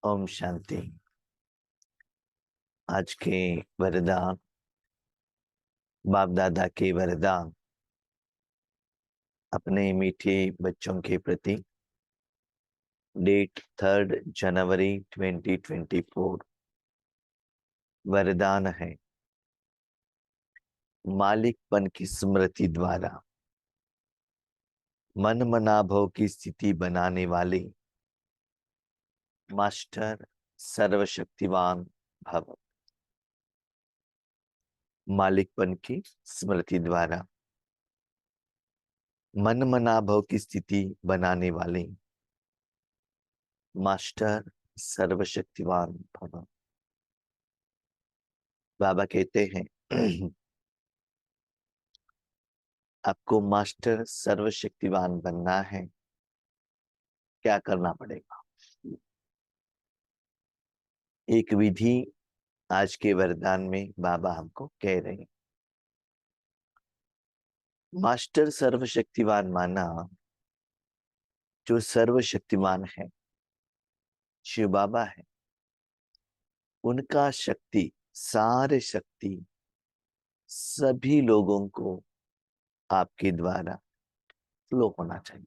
ओम शांति। आज के वरदान, बाप दादा के वरदान अपने मीठे बच्चों के प्रति। डेट 3 जनवरी 2024। वरदान है, मालिकपन की स्मृति द्वारा मन मनाभव की स्थिति बनाने वाले मास्टर सर्वशक्तिवान भव। मालिकपन की स्मृति द्वारा मन मनाभव की स्थिति बनाने वाले मास्टर सर्वशक्तिवान भव। बाबा कहते हैं आपको मास्टर सर्वशक्तिवान बनना है, क्या करना पड़ेगा? एक विधि आज के वरदान में बाबा हमको कह रहे हैं। मास्टर सर्वशक्तिवान माना, जो सर्वशक्तिवान है शिव बाबा है, उनका शक्ति, सारे शक्ति सभी लोगों को आपके द्वारा फ्लो होना चाहिए।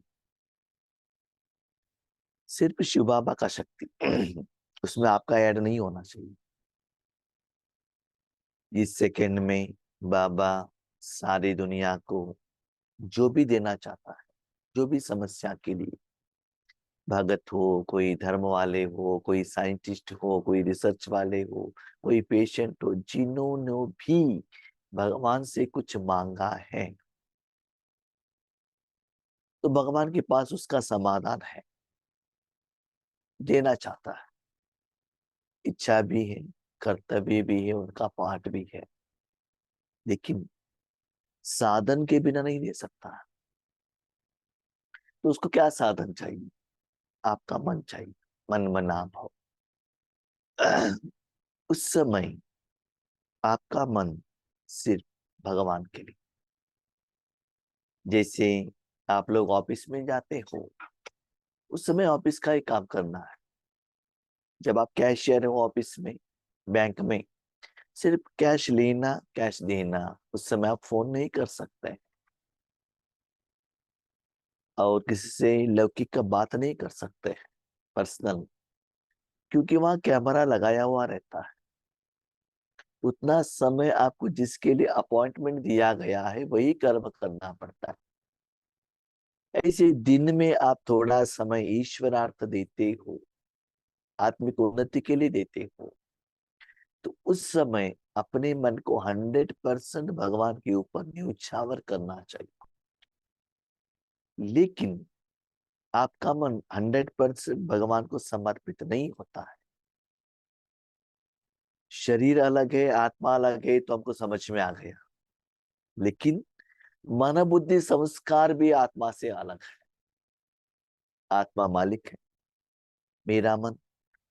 सिर्फ शिव बाबा का शक्ति उसमें आपका ऐड नहीं होना चाहिए। इस सेकंड में बाबा सारी दुनिया को जो भी देना चाहता है, जो भी समस्या के लिए, भगत हो, कोई धर्म वाले हो, कोई साइंटिस्ट हो, कोई रिसर्च वाले हो, कोई पेशेंट हो, जिन्होंने भी भगवान से कुछ मांगा है तो भगवान के पास उसका समाधान है, देना चाहता है। इच्छा भी है, कर्तव्य भी है, उनका पाठ भी है, लेकिन साधन के बिना नहीं दे सकता। तो उसको क्या साधन चाहिए? आपका मन चाहिए, मन मना भाव। उस समय आपका मन सिर्फ भगवान के लिए। जैसे आप लोग ऑफिस में जाते हो, उस समय ऑफिस का ही काम करना है। जब आप कैशियर हो ऑफिस में, बैंक में, सिर्फ कैश लेना, कैश देना, उस समय आप फोन नहीं कर सकते और किसी से लौकिक का बात नहीं कर सकते पर्सनल, क्योंकि वहां कैमरा लगाया हुआ रहता है। उतना समय आपको जिसके लिए अपॉइंटमेंट दिया गया है वही कर्म करना पड़ता है। ऐसे दिन में आप थोड़ा समय ईश्वरार्थ देते हो, आत्मिक उन्नति के लिए देते हो, तो उस समय अपने मन को 100% भगवान के ऊपर न्यौछावर करना चाहिए। लेकिन आपका मन 100% भगवान को समर्पित नहीं होता है। शरीर अलग है, आत्मा अलग है, तो हमको समझ में आ गया, लेकिन मन बुद्धि संस्कार भी आत्मा से अलग है। आत्मा मालिक है, मेरा मन,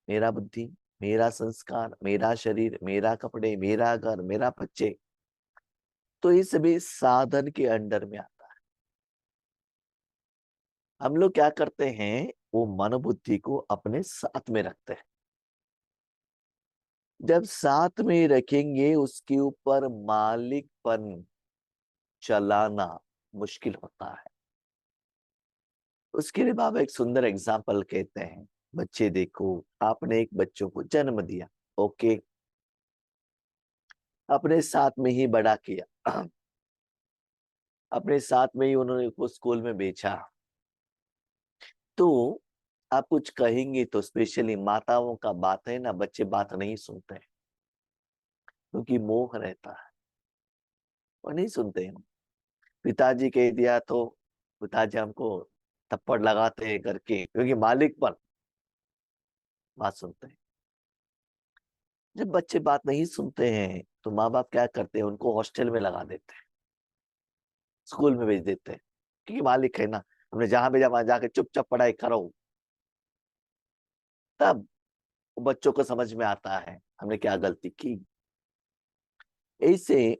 मेरा बुद्धि, मेरा संस्कार, मेरा शरीर, मेरा कपड़े, मेरा घर, मेरा बच्चे, तो ये सभी साधन के अंडर में आता है। हम लोग क्या करते हैं, वो मन बुद्धि को अपने साथ में रखते हैं। जब साथ में रखेंगे, उसके ऊपर मालिकपन चलाना मुश्किल होता है। उसके लिए बाबा एक सुंदर एग्जाम्पल कहते हैं। बच्चे देखो, आपने एक बच्चों को जन्म दिया, ओके, अपने साथ में ही बड़ा किया, अपने साथ में ही उन्होंने उसको स्कूल में बेचा। तो आप कुछ कहेंगे तो स्पेशली माताओं का बात है ना, बच्चे बात नहीं सुनते हैं, क्योंकि मोह रहता है, वो नहीं सुनते हैं। पिताजी कह दिया तो पिताजी हमको थप्पड़ लगाते हैं करके, क्योंकि मालिक पर बात सुनते हैं। जब बच्चे बात नहीं सुनते हैं तो माँ बाप क्या करते हैं, उनको हॉस्टल में लगा देते हैं, स्कूल में भेज देते हैं, क्योंकि मालिक है ना, हमने जहां भेजा वहां जाके चुपचाप पढ़ाई करो। तब बच्चों को समझ में आता है हमने क्या गलती की। ऐसे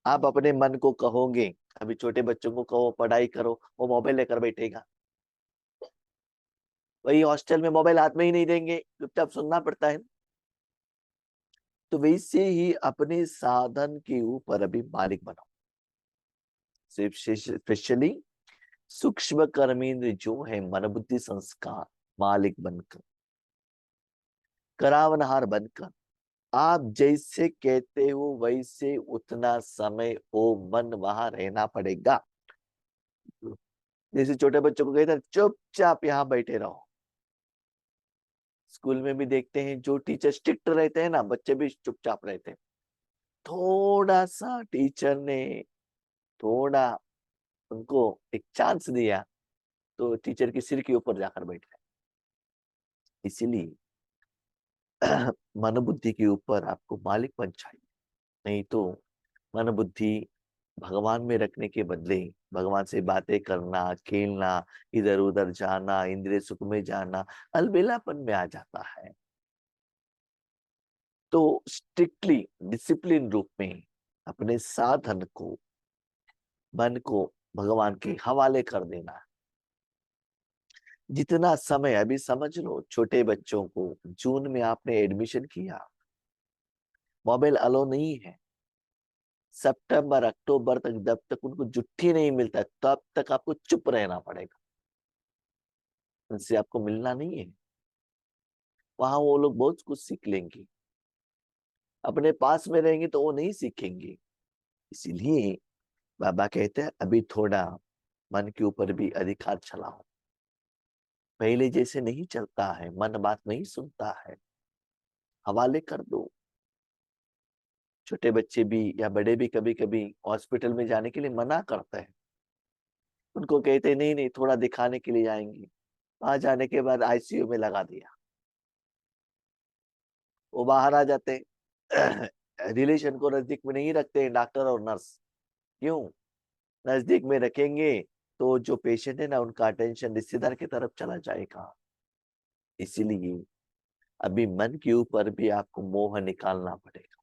आप अपने मन को कहोगे, अभी छोटे बच्चों को कहो पढ़ाई करो, वो मोबाइल लेकर बैठेगा। वही हॉस्टल में मोबाइल हाथ में ही नहीं देंगे, चुपचाप सुनना पड़ता है। तो वैसे ही अपने साधन के ऊपर अभी मालिक बनाओ। स्पेशली सूक्ष्म कर्मेंद्र जो है, मन बुद्धि संस्कार, मालिक बनकर, करावनहार बनकर, आप जैसे कहते हो वैसे उतना समय वो मन वहां रहना पड़ेगा। जैसे छोटे बच्चों को कहते हैं चुपचाप यहाँ बैठे रहो। स्कूल में भी देखते हैं जो टीचर स्ट्रिक्ट रहते हैं ना, बच्चे भी चुपचाप रहते हैं। थोड़ा सा टीचर ने थोड़ा उनको एक चांस दिया तो टीचर के सिर के ऊपर जाकर बैठ गए। इसीलिए मन बुद्धि के ऊपर आपको मालिकपन चाहिए। नहीं तो मन बुद्धि भगवान में रखने के बदले भगवान से बातें करना, खेलना, इधर उधर जाना, इंद्रिय सुख में जाना, अलबेलापन में आ जाता है। तो स्ट्रिक्टली डिसिप्लिन रूप में अपने साधन को, मन को भगवान के हवाले कर देना। जितना समय, अभी समझ लो छोटे बच्चों को जून में आपने एडमिशन किया, मोबाइल अलो नहीं है। सितंबर अक्टूबर तक जब तक उनको जुट्टी नहीं मिलता तब तक आपको चुप रहना पड़ेगा। उनसे आपको मिलना नहीं है। वहां वो लोग बहुत कुछ सीख लेंगे, अपने पास में रहेंगे तो वो नहीं सीखेंगे। इसीलिए बाबा कहते हैं अभी थोड़ा मन के ऊपर भी अधिकार चलाओ। पहले जैसे नहीं चलता है, मन बात नहीं सुनता है, हवाले कर दो। छोटे बच्चे भी या बड़े भी कभी कभी हॉस्पिटल में जाने के लिए मना करते हैं। उनको कहते हैं नहीं नहीं थोड़ा दिखाने के लिए जाएंगे। वहां जाने के बाद आईसीयू में लगा दिया, वो बाहर आ जाते हैं। रिलेशन को नजदीक में नहीं रखते हैं डॉक्टर और नर्स। क्यों? नजदीक में रखेंगे तो जो पेशेंट है ना उनका अटेंशन रिश्तेदार की तरफ चला जाएगा। इसीलिए अभी मन के ऊपर भी आपको मोह निकालना पड़ेगा।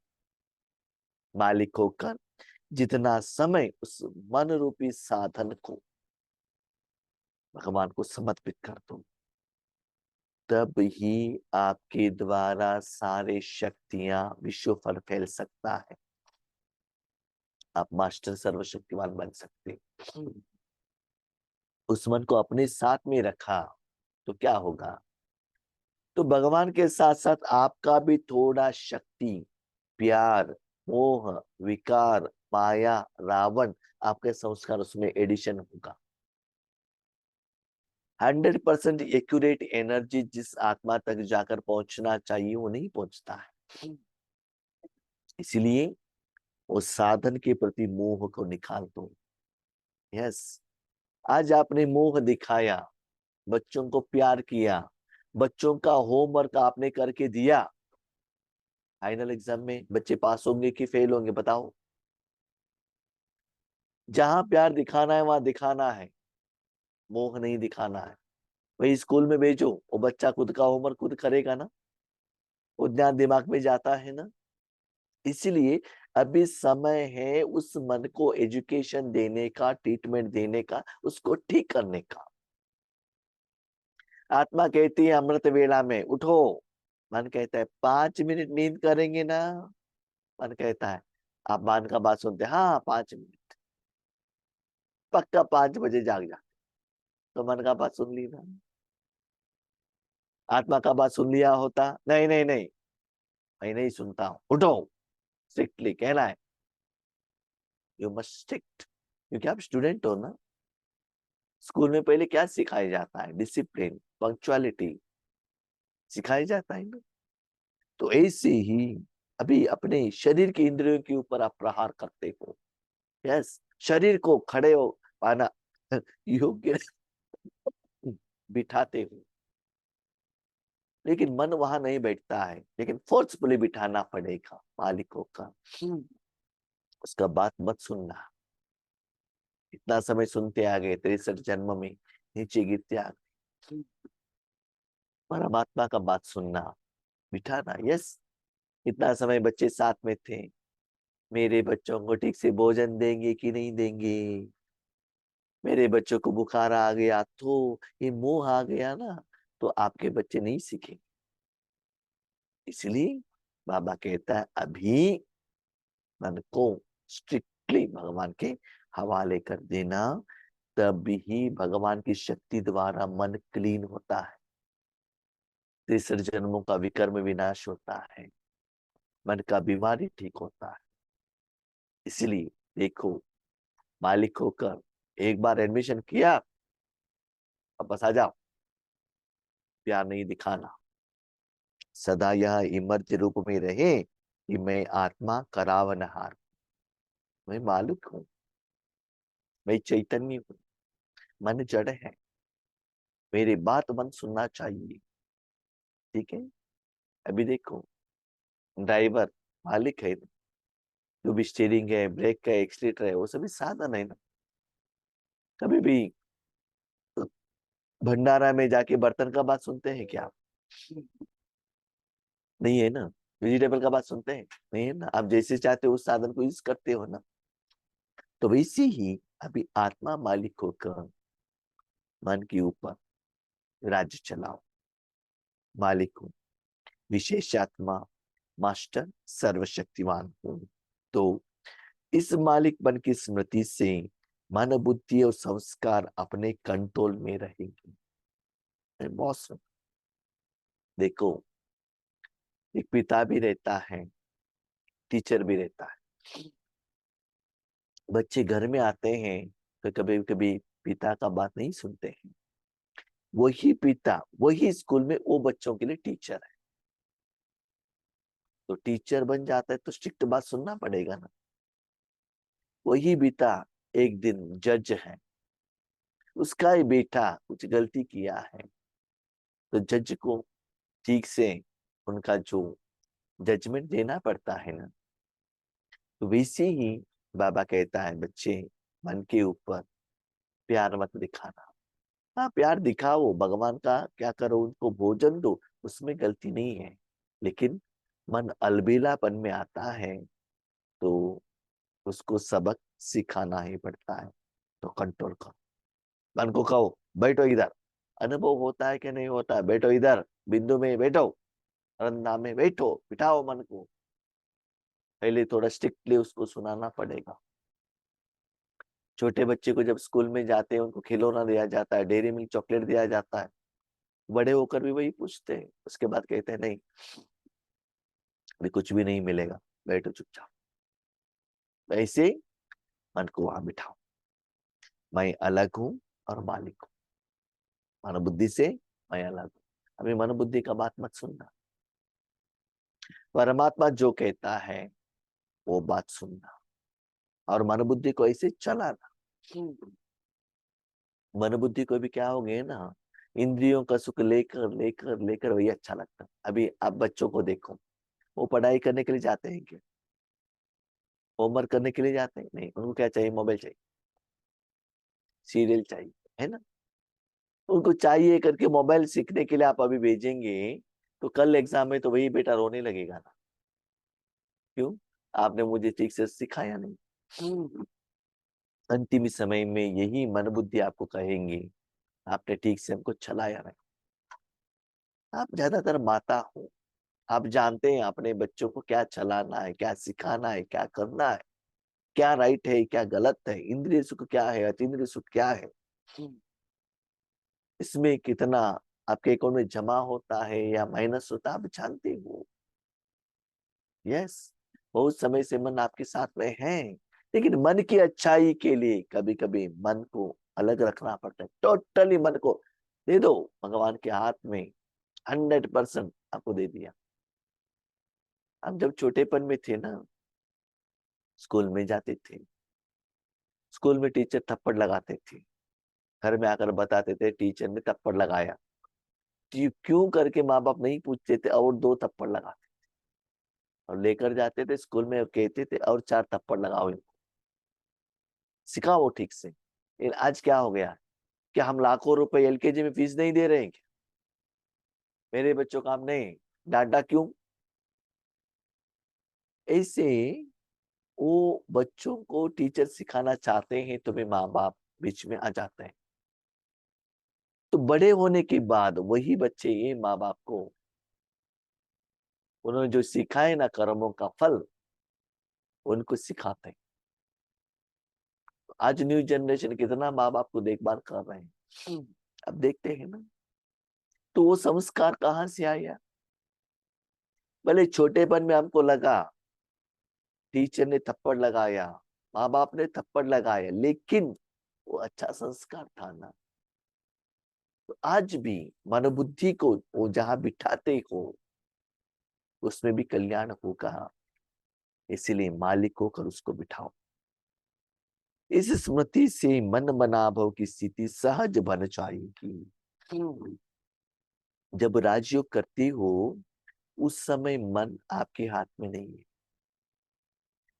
मालिक होकर जितना समय उस मन रूपी साधन को भगवान को समर्पित कर दो, तब ही आपके द्वारा सारे शक्तियां विश्व पर फैल सकता है। आप मास्टर सर्वशक्तिमान बन सकते हैं। उस मन को अपने साथ में रखा तो क्या होगा? तो भगवान के साथ साथ आपका भी थोड़ा शक्ति, प्यार, मोह, विकार, माया, रावण, आपके संस्कार उसमें एडिशन होगा। 100% एक्यूरेट एनर्जी जिस आत्मा तक जाकर पहुंचना चाहिए वो नहीं पहुंचता है। इसलिए वो साधन के प्रति मोह को निकाल दो। यस, आज आपने मोह दिखाया, बच्चों को प्यार किया, बच्चों का होमवर्क आपने करके दिया, फाइनल एग्जाम में बच्चे पास होंगे कि फेल होंगे बताओ? जहां प्यार दिखाना है वहां दिखाना है, मोह नहीं दिखाना है। वही स्कूल में भेजो, वो बच्चा खुद का होमवर्क खुद करेगा ना, वो ध्यान दिमाग में जाता है ना। इसीलिए अभी समय है उस मन को एजुकेशन देने का, ट्रीटमेंट देने का, उसको ठीक करने का। आत्मा कहती है अमृत वेला में उठो, मन कहता है 5 मिनट नींद करेंगे ना। मन कहता है, आप मान का बात सुनते हैं, हाँ 5 मिनट, पक्का 5 बजे जाग जा। तो मन का बात सुन ली ना। आत्मा का बात सुन लिया होता, नहीं नहीं नहीं, मैं नहीं सुनता हूँ, उठो। स्ट्रिक्टली कहना है, यू मस्ट स्ट्रिक्ट, क्योंकि आप स्टूडेंट हो ना। स्कूल में पहले क्या सिखाया जाता है? डिसिप्लिन, पंक्चुअलिटी सिखाया जाता है ना। तो ऐसे ही अभी अपने शरीर के इंद्रियों के ऊपर आप प्रहार करते हो। यस, शरीर को खड़े हो पाना योग्य बिठाते हो, लेकिन मन वहां नहीं बैठता है, लेकिन फोर्सफुली बिठाना पड़ेगा मालिकों का। उसका बात मत सुनना। इतना समय सुनते आ गए, 63 जन्म में नीचे गिरते आ गए। परमात्मा का बात सुनना, बिठाना। यस, इतना समय बच्चे साथ में थे, मेरे बच्चों को ठीक से भोजन देंगे कि नहीं देंगे, मेरे बच्चों को बुखार आ गया तो ये मोह आ गया ना, तो आपके बच्चे नहीं सीखेंगे। इसलिए बाबा कहता है अभी मन को स्ट्रिक्टली भगवान के हवाले कर देना, तब ही भगवान की शक्ति द्वारा मन क्लीन होता है, 63 जन्मों का विकर्म विनाश होता है, मन का बीमारी ठीक होता है। इसलिए देखो, मालिक होकर एक बार एडमिशन किया, अब बस आ जाओ, प्यार नहीं दिखाना, सदा यह इमर्त रूप में रहे कि मैं आत्मा करावनहार, मैं मालिक हूं, मैं चैतन्य हूँ, मन जड़ है, मेरी बात मन सुनना चाहिए। ठीक है। अभी देखो, ड्राइवर मालिक है, जो भी स्टीयरिंग है, ब्रेक है, एक्सीलेटर है, वो सभी साधन है ना। कभी भी भंडारा में जाके बर्तन का बात सुनते हैं क्या? नहीं है ना। वेजिटेबल का बात सुनते हैं? नहीं है ना। आप जैसे चाहते हो उस साधन को यूज करते हो ना। तो वैसे ही अभी आत्मा मालिक होकर मन के ऊपर राज्य चलाओ। मालिक हूँ, विशेषात्मा, मास्टर, सर्वशक्तिमान हूँ। तो इस मालिक मन की स्मृति से मन, बुद्धि और संस्कार अपने कंट्रोल में रहेंगे। बॉस, देखो, एक पिता भी रहता है, टीचर भी रहता है। बच्चे घर में आते हैं तो कभी कभी पिता का बात नहीं सुनते हैं। वही पिता वही स्कूल में वो बच्चों के लिए टीचर है। तो टीचर बन जाता है तो स्ट्रिक्ट बात सुनना पड़ेगा ना। वही पिता एक दिन जज है, उसका ही बेटा कुछ गलती किया है, तो जज को ठीक से उनका जो जजमेंट देना पड़ता है ना। तो वैसे ही बाबा कहता है बच्चे, मन के ऊपर प्यार मत दिखाना। हाँ, प्यार दिखाओ, भगवान का क्या करो, उनको भोजन दो, उसमें गलती नहीं है। लेकिन मन अलबेलापन में आता है तो उसको सबक सिखाना ही पड़ता है। तो कंट्रोल करो, मन को कहो बैठो इधर। अनुभव होता है कि नहीं होता है? बैठो इधर, बिंदु में बैठो, रंदा में बैठो, बिठाओ मन को। पहले थोड़ा स्ट्रिक्टली उसको सुनाना पड़ेगा। छोटे बच्चे को जब स्कूल में जाते हैं उनको खिलौना दिया जाता है, डेयरी मिल्क चॉकलेट दिया जाता है, बड़े होकर भी वही पूछते हैं। उसके बाद कहते हैं नहीं, अभी कुछ भी नहीं मिलेगा, बैठो चुपचाप। ऐसे ही मन को वहां बिठाओ, मैं अलग हूं और मालिक हूँ। मन बुद्धि से मैं अलग हूँ। अभी मन बुद्धि का बात मत सुनना, परमात्मा जो कहता है वो बात सुनना, और मन बुद्धि को ऐसे चलाना। मन बुद्धि को भी क्या हो गए ना, इंद्रियों का सुख लेकर लेकर लेकर वही अच्छा लगता। अभी आप बच्चों को देखो, वो पढ़ाई करने के लिए जाते हैं क्या? होमवर्क करने के लिए जाते हैं? नहीं, उनको क्या चाहिए? मोबाइल चाहिए, सीरियल चाहिए, है ना। उनको चाहिए करके मोबाइल सीखने के लिए आप अभी भेजेंगे, तो कल एग्जाम में तो वही बेटा रोने लगेगा ना। क्यों? आपने मुझे ठीक से सिखाया नहीं। अंतिम समय में यही मन बुद्धि आपको कहेंगे आपने ठीक से हमको चलाया नहीं। आप ज्यादातर माता हो, आप जानते हैं अपने बच्चों को क्या चलाना है, क्या सिखाना है, क्या करना है, क्या राइट है, क्या गलत है, इंद्रिय सुख क्या है, अतीन्द्रिय सुख क्या है, इसमें कितना आपके अकाउंट में जमा होता है या माइनस होता है, आप जानते हो। यस, बहुत समय से मन आपके साथ में है, लेकिन मन की अच्छाई के लिए कभी कभी मन को अलग रखना पड़ता है। टोटली मन को दे दो भगवान के हाथ में, 100% आपको दे दिया। हम जब छोटेपन में थे ना, स्कूल में जाते थे, स्कूल में टीचर थप्पड़ लगाते थे, घर में आकर बताते थे टीचर ने थप्पड़ लगाया। क्यों करके माँ बाप नहीं पूछते थे, और 2 थप्पड़ लगाते और लेकर जाते थे स्कूल में, और कहते थे और 4 थप्पड़ लगाओ इनको, सिखाओ ठीक से। लेकिन आज क्या हो गया, क्या हम लाखों रुपए एलकेजी में फीस नहीं दे रहे हैं क्या? मेरे बच्चों का हम नहीं डांटा क्यों? ऐसे वो बच्चों को टीचर सिखाना चाहते हैं तो भी माँ बाप बीच में आ जाते हैं। तो बड़े होने के बाद वही बच्चे ये माँ बाप को उन्होंने जो सिखाए ना कर्मों का फल उनको सिखाते हैं। आज न्यू जनरेशन कितना माँ बाप को देखभाल कर रहे हैं, अब देखते हैं ना। तो वो संस्कार कहाँ से आया? भले छोटेपन में हमको लगा टीचर ने थप्पड़ लगाया, माँ बाप ने थप्पड़ लगाया, लेकिन वो अच्छा संस्कार था ना। तो आज भी मनोबुद्धि को वो जहां बिठाते हो उसमें भी कल्याण होगा, इसीलिए मालिक होकर उसको बिठाओ। इस स्मृति से मन मनाभव की स्थिति सहज बन जाएगी। जब राजयोग करती हो उस समय मन आपके हाथ में नहीं है।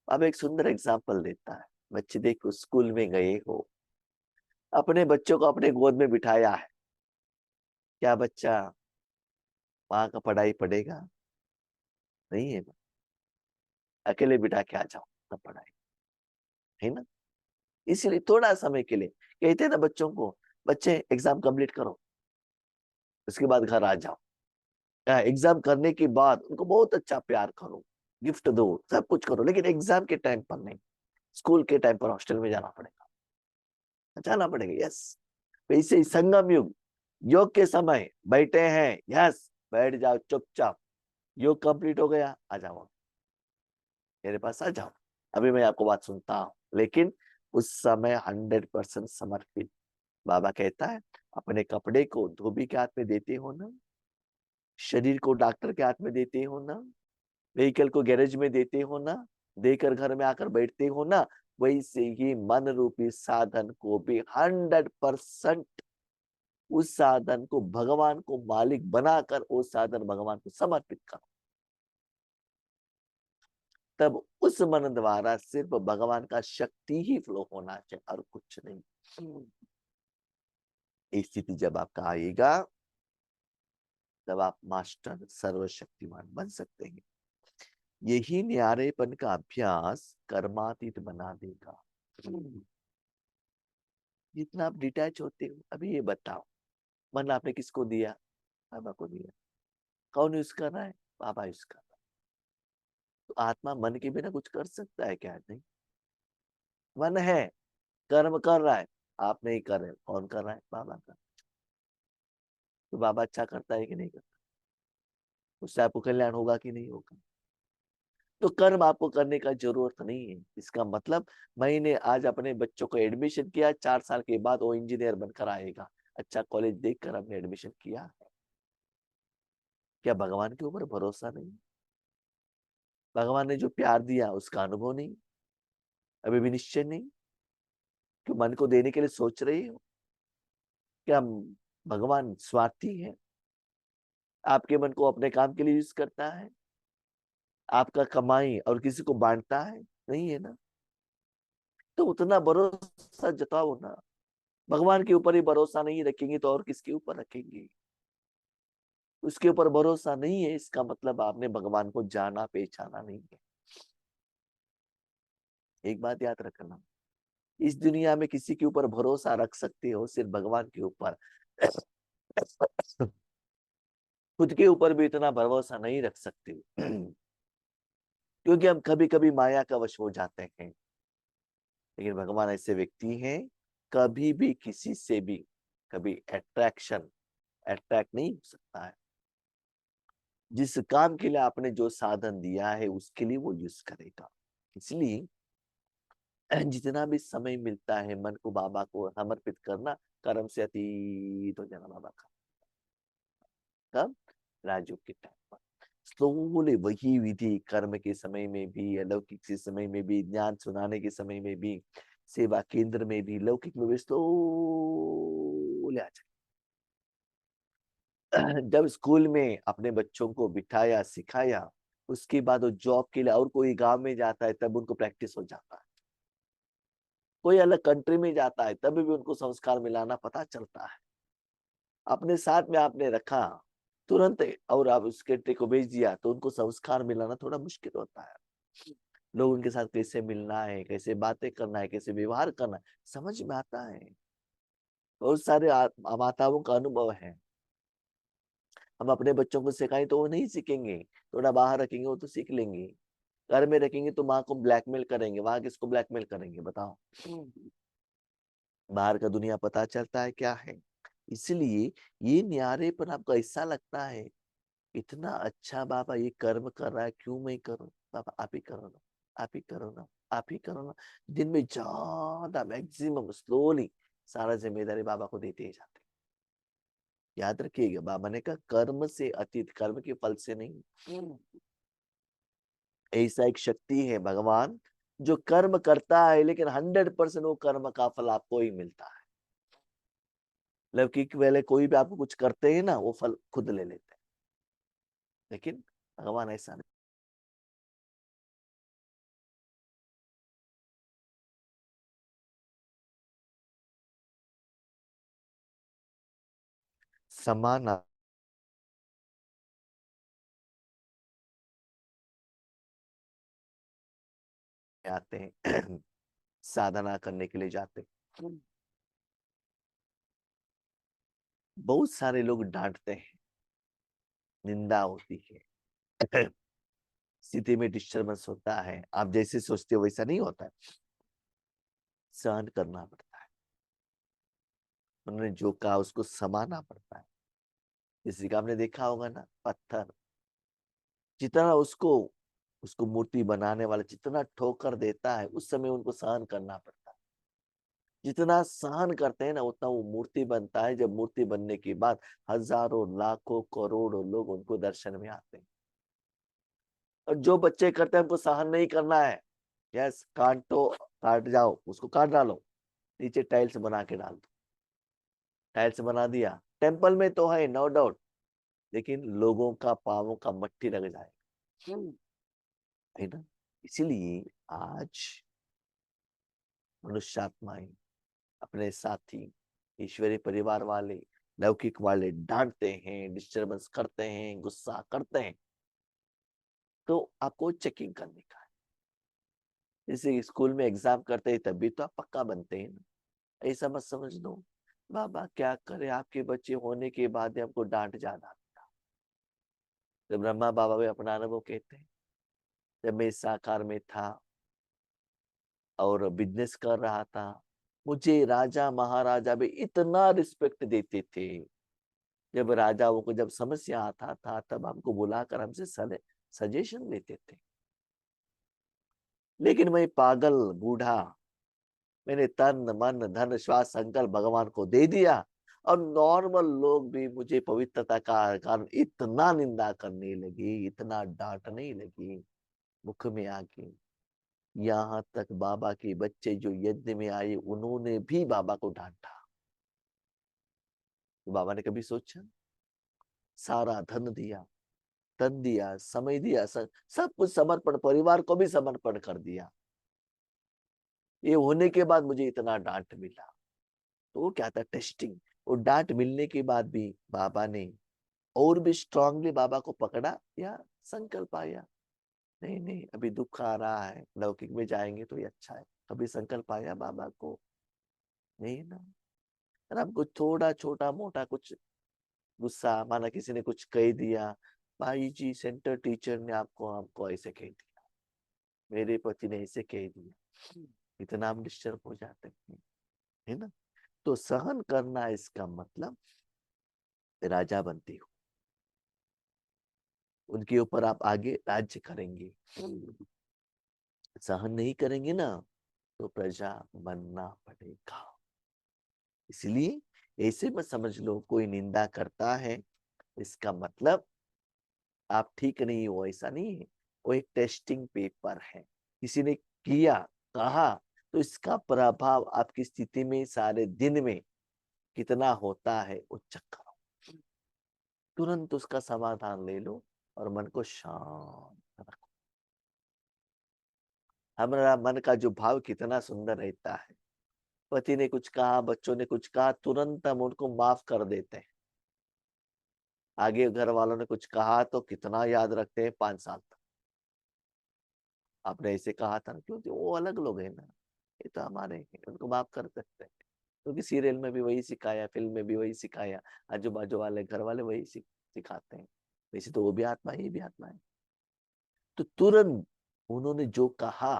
अब एक सुंदर एग्जाम्पल देता है। बच्चे देखो स्कूल में गए हो, अपने बच्चों को अपने गोद में बिठाया है, क्या बच्चा वहां का पढ़ाई पढ़ेगा? नहीं है। अकेले बिठा के आ जाओ तब पढ़ाई, है ना। इसीलिए थोड़ा समय के लिए कहते हैं ना बच्चों को, बच्चे एग्जाम कंप्लीट करो उसके बाद घर आ जाओ। एग्जाम करने के बाद उनको बहुत अच्छा प्यार करो, गिफ्ट दो, सब कुछ करो, लेकिन एग्जाम के टाइम पर नहीं। स्कूल के टाइम पर हॉस्टल में जाना पड़ेगा, जाना पड़ेगा। यस, वैसे ही संगम युग, योग के समय बैठे हैं, यस बैठ जाओ चुपचाप, योग कंप्लीट हो गया, आ जाओ मेरे पास आ जाओ, अभी मैं आपको बात सुनता हूँ। लेकिन उस समय 100% समर्पित। बाबा कहता है अपने कपड़े को धोबी के हाथ में देते हो ना, शरीर को डॉक्टर के हाथ में देते हो ना, व्हीकल को गैरेज में देते हो ना, देकर घर में आकर बैठते हो ना, वैसे ही मन रूपी साधन को भी 100% उस साधन को भगवान को मालिक बनाकर वो साधन भगवान को समर्पित करो। तब उस मन द्वारा सिर्फ भगवान का शक्ति ही फ्लो होना चाहिए और कुछ नहीं। स्थिति जब आपका आएगा तब आप मास्टर सर्वशक्तिमान बन सकते हैं। यही न्यारेपन का अभ्यास कर्मातीत बना देगा। जितना आप डिटैच होते हो, अभी ये बताओ, मन आपने किसको दिया? बाबा को दिया। कौन यूज कर रहा है? बाबा यूज कर रहा है। तो आत्मा मन के बिना कुछ कर सकता है क्या? नहीं। मन है, कर्म कर रहा है, आप नहीं कर रहे, कौन कर रहा है? बाबा कर। तो बाबा अच्छा करता है कि नहीं करता? उससे आपको कल्याण होगा कि नहीं होगा? तो कर्म आपको करने का जरूरत नहीं है। इसका मतलब मैंने आज अपने बच्चों को एडमिशन किया, 4 साल के बाद वो इंजीनियर बनकर आएगा, अच्छा कॉलेज देखकर हमने एडमिशन किया। क्या भगवान के ऊपर भरोसा नहीं? भगवान ने जो प्यार दिया उसका अनुभव नहीं, अभी भी निश्चय नहीं कि मन को देने के लिए सोच रही हो? क्या भगवान स्वार्थी है? आपके मन को अपने काम के लिए यूज करता है? आपका कमाई और किसी को बांटता है? नहीं है ना। तो उतना भरोसा जताओ ना। भगवान के ऊपर ही भरोसा नहीं रखेंगे तो और किसके ऊपर रखेंगे? उसके ऊपर भरोसा नहीं है, इसका मतलब आपने भगवान को जाना पहचाना नहीं है। एक बात याद रखना, इस दुनिया में किसी के ऊपर भरोसा रख सकते हो सिर्फ भगवान के ऊपर। खुद के ऊपर भी इतना भरोसा नहीं रख सकते। क्योंकि हम कभी कभी माया का वश हो जाते हैं। लेकिन भगवान ऐसे व्यक्ति हैं, कभी भी किसी से भी कभी अट्रैक्ट नहीं हो सकता है। जिस काम के लिए आपने जो साधन दिया है उसके लिए वो यूज करेगा। इसलिए जितना भी समय मिलता है मन को बाबा को समर्पित करना, कर्म से अतीत हो जाना बाबा का। कब? राजयोग के टाइम पर स्लोली वही विधि कर्म के समय में भी, अलौकिक के समय में भी, ज्ञान सुनाने के समय में भी, सेवा केंद्र में भी, लौकिक में भी स्लोली आ जाए। जब स्कूल में अपने बच्चों को बिठाया सिखाया, उसके बाद वो जॉब के लिए और कोई गांव में जाता है तब उनको प्रैक्टिस हो जाता है। कोई अलग कंट्री में जाता है तब भी उनको संस्कार मिलाना पता चलता है। अपने साथ में आपने रखा तुरंत और आप उस कंट्री को भेज दिया तो उनको संस्कार मिलाना थोड़ा मुश्किल होता है। लोग उनके साथ कैसे मिलना है, कैसे बातें करना है, कैसे व्यवहार करना है, समझ में आता है। बहुत सारे माताओं का अनुभव है। हम अपने बच्चों को सिखाएं तो वो नहीं सीखेंगे, थोड़ा बाहर रखेंगे वो तो सीख लेंगे। घर में रखेंगे तो माँ को ब्लैकमेल करेंगे, वहां किसको ब्लैकमेल करेंगे बताओ। बाहर का दुनिया पता चलता है क्या है। इसलिए ये न्यारेपन आपको ऐसा लगता है, इतना अच्छा बाबा ये कर्म कर रहा है, क्यों मैं करूं। बाबा आप ही करो ना, आप ही करो ना, आप ही करो ना। दिन में ज्यादा मैक्सिमम स्लोली सारा जिम्मेदारी बाबा को देते ही जाते। याद रखिएगा, बाबा ने कहा कर्म से अतीत, कर्म के फल से नहीं। ऐसा एक शक्ति है भगवान जो कर्म करता है, लेकिन 100% वो कर्म का फल आपको ही मिलता है। लौकिक वाले कोई भी आपको कुछ करते हैं ना, वो फल खुद ले लेते हैं, लेकिन भगवान ऐसा नहीं। समान आते हैं साधना करने के लिए जाते हैं। बहुत सारे लोग डांटते हैं, निंदा होती है स्थिति में डिस्टरबेंस होता है, आप जैसे सोचते हो वैसा नहीं होता है, सहन करना पड़ता है। उन्होंने जो कहा उसको समाना पड़ता है। किसी का आपने देखा होगा ना, पत्थर जितना उसको उसको मूर्ति बनाने वाला जितना ठोकर देता है, उस समय उनको सहन करना पड़ता है। जितना सहन करते हैं ना, उतना वो मूर्ति बनता है। जब मूर्ति बनने के बाद हजारों लाखों करोड़ों लोग उनको दर्शन में आते हैं। और जो बच्चे करते हैं उनको सहन नहीं करना है, यस काटो, काट जाओ, उसको काट डालो, नीचे टाइल्स बना के डाल दो। टाइल्स बना दिया, टेम्पल में तो है नो डाउट, लेकिन लोगों का पावों का मट्टी लग जाएगा, है ना। इसीलिए आज मनुष्यात्माएं, अपने साथी, ईश्वरीय परिवार वाले, लौकिक वाले डांटते हैं, डिस्टरबेंस करते हैं, गुस्सा करते हैं, तो आपको चेकिंग करने का है। जैसे स्कूल में एग्जाम करते हैं तभी तो आप पक्का बनते हैं ना। ऐसा मत समझ लो बाबा क्या करे, आपके बच्चे होने के बाद ही हमको डांट ज्यादा। तो ब्रह्मा बाबा भी अपना अनुभव कहते हैं, जब मैं इस साकार में था और बिजनेस कर रहा था, मुझे राजा महाराजा भी इतना रिस्पेक्ट देते थे। जब राजाओं को जब समस्या आता था तब हमको बुलाकर हमसे सजेशन लेते थे। लेकिन मैं पागल बूढ़ा, मैंने तन मन धन श्वास संकल्प भगवान को दे दिया, और नॉर्मल लोग भी मुझे पवित्रता का कारण इतना निंदा करने लगे, इतना डांटने लगे मुख में आके। यहाँ तक बाबा के बच्चे जो यज्ञ में आए उन्होंने भी बाबा को डांटा। तो बाबा ने कभी सोचा, सारा धन दिया, तन दिया, समय दिया, सब कुछ समर्पण, परिवार को भी समर्पण कर दिया, ये होने के बाद मुझे इतना डांट मिला। तो वो क्या था, टेस्टिंग। वो डांट मिलने के बाद भी बाबा ने और भी स्ट्रांगली बाबा को पकड़ा या संकल्प आया, नहीं नहीं अभी दुख आ रहा है, लौकिक में जाएंगे तो ये अच्छा है। कभी संकल्प आया बाबा को, नहीं ना। और हमको थोड़ा छोटा मोटा कुछ गुस्सा, माना किसी ने कुछ कह दिया, भाई जी सेंटर टीचर ने आपको हमको ऐसे कह दिया, मेरे पति ने ऐसे कह दिया, इतना हम डिस्टर्ब हो जाते हैं, है ना। तो सहन करना इसका मतलब राजा बनते हो, उनके ऊपर आप आगे राज्य करेंगे। सहन नहीं करेंगे ना तो प्रजा बनना पड़ेगा। इसलिए ऐसे मत समझ लो कोई निंदा करता है इसका मतलब आप ठीक नहीं हो, ऐसा नहीं है। वो एक टेस्टिंग पेपर है, किसी ने किया, कहा, तो इसका प्रभाव आपकी स्थिति में सारे दिन में कितना होता है वो चेक करो। तुरंत उसका समाधान ले लो और मन को शांत रखो। हमारा मन का जो भाव कितना सुंदर रहता है, पति ने कुछ कहा, बच्चों ने कुछ कहा, तुरंत हम उनको माफ कर देते हैं। आगे घर वालों ने कुछ कहा तो कितना याद रखते हैं, 5 साल तक। आपने ऐसे कहा था ना, क्योंकि वो अलग लोग हैं ना, ये तो हमारे हैं, उनको माफ कर सकते हैं। क्योंकि सीरियल में भी वही सिखाया, फिल्म में भी वही सिखाया, आजू बाजू वाले घर वाले वही सिखाते हैं। वैसे तो वो भी आत्मा है, ये भी आत्मा है। तो तुरंत उन्होंने जो कहा,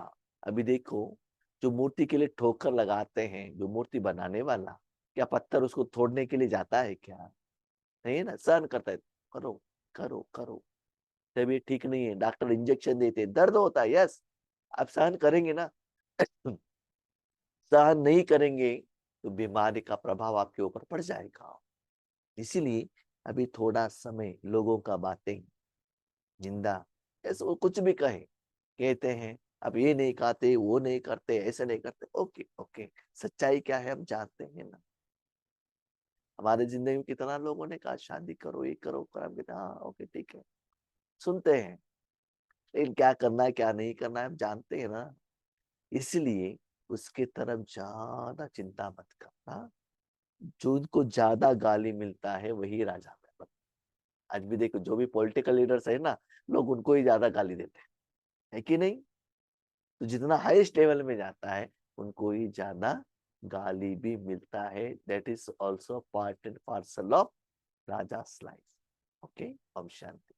अभी देखो, जो मूर्ति के लिए ठोकर लगाते हैं, जो मूर्ति बनाने वाला, क्या पत्थर उसको तोड़ने के लिए जाता है क्या? नहीं ना, सहन करता है, करो करो करो। तबीयत ठीक नहीं है, डॉक्टर इंजेक्शन देते हैं, दर्द होता है, यस, आप सहन करेंगे ना। सहन नहीं करेंगे तो बीमारी का प्रभाव आपके ऊपर पड़ जाएगा। इसीलिए अभी थोड़ा समय लोगों का बातें, निंदा, ऐसे वो कुछ भी कहे, कहते हैं अब ये नहीं खाते, वो नहीं करते, ऐसे नहीं करते, ओके ओके, सच्चाई क्या है हम जानते हैं ना। हमारे जिंदगी में कितना लोगों ने कहा शादी करो, ये करो, हम कहते हैं हाँ ओके ठीक है, सुनते हैं, लेकिन क्या करना है क्या नहीं करना है हम जानते हैं ना। इसलिए उसके तरफ ज्यादा चिंता मत करना। जो उनको ज्यादा गाली मिलता है वही राजा है। आज भी देखो, जो भी पॉलिटिकल लीडर्स है ना, लोग उनको ही ज्यादा गाली देते हैं, है कि नहीं? तो जितना हाईएस्ट लेवल में जाता है उनको ही ज्यादा गाली भी मिलता है। That is also part and parcel of राजा's लाइफ। ओके, ओम शांति।